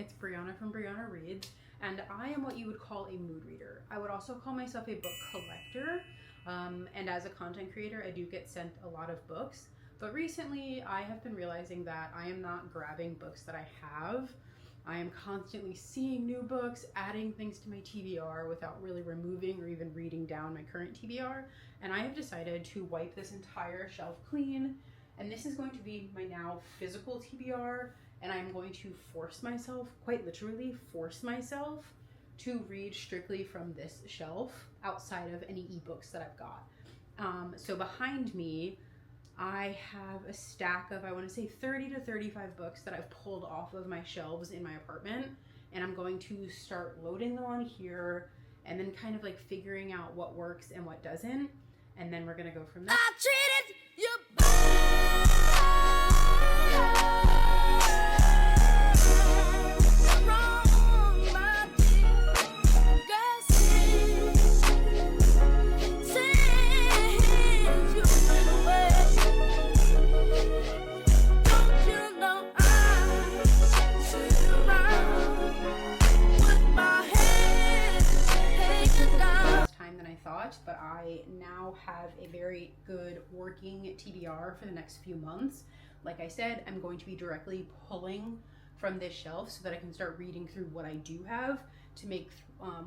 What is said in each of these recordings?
it's Brianna from Brianna Reads, and I am what you would call a mood reader. I would also call myself a book collector, and as a content creator, I do get sent a lot of books, but recently I have been realizing that I am not grabbing books that I have. I am constantly seeing new books, adding things to my TBR without really removing or even reading down my current TBR, and I have decided to wipe this entire shelf clean, and this is going to be my now physical TBR, and I'm going to force myself, quite literally force myself, to read strictly from this shelf outside of any ebooks that I've got. So behind me, I have a stack of, I want to say 30 to 35 books that I've pulled off of my shelves in my apartment, and I'm going to start loading them on here and then kind of like figuring out what works and what doesn't, and then we're gonna go from there. I treated you but I now have a very good working TBR for the next few months. Like I said, I'm going to be directly pulling from this shelf so that I can start reading through what I do have to make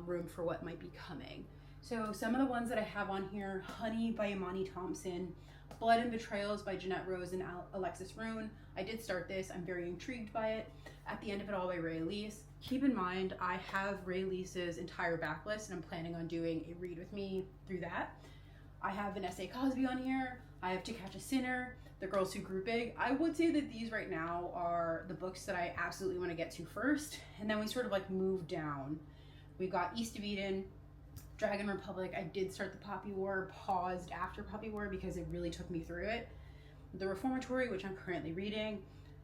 room for what might be coming. So some of the ones that I have on here: Honey by Imani Thompson, Blood and Betrayals by Jeanette Rose and Alexis Rune. I did start this, I'm very intrigued by it. At the End of It All by Ray Elise. Keep in mind, I have Ray Elise's entire backlist and I'm planning on doing a read with me through that. I have an Essay Cosby on here. I have To Catch a Sinner, The Girls Who Grew Big. I would say that these right now are the books that I absolutely want to get to first, and then we sort of like move down. We've got East of Eden, Dragon Republic. I did start the Poppy War, paused after Poppy War because it really took me through it. The Reformatory, which I'm currently reading.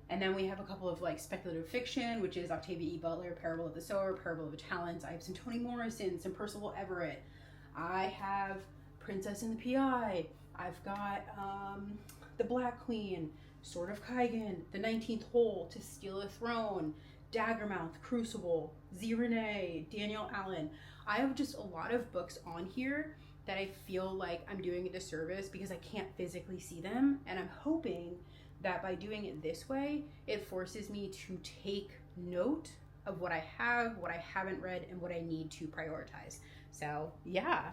And then we have a couple of like speculative fiction, which is Octavia E. Butler, Parable of the Sower, Parable of the Talents. I have some Toni Morrison, some Percival Everett. I have Princess and the P.I. I've got The Black Queen, Sword of Kaigan, The 19th Hole, To Steal a Throne, Daggermouth, Crucible, Z. Renee, Daniel Allen. I have just a lot of books on here that I feel like I'm doing a disservice because I can't physically see them, and I'm hoping that by doing it this way, it forces me to take note of what I have, what I haven't read, and what I need to prioritize. So yeah,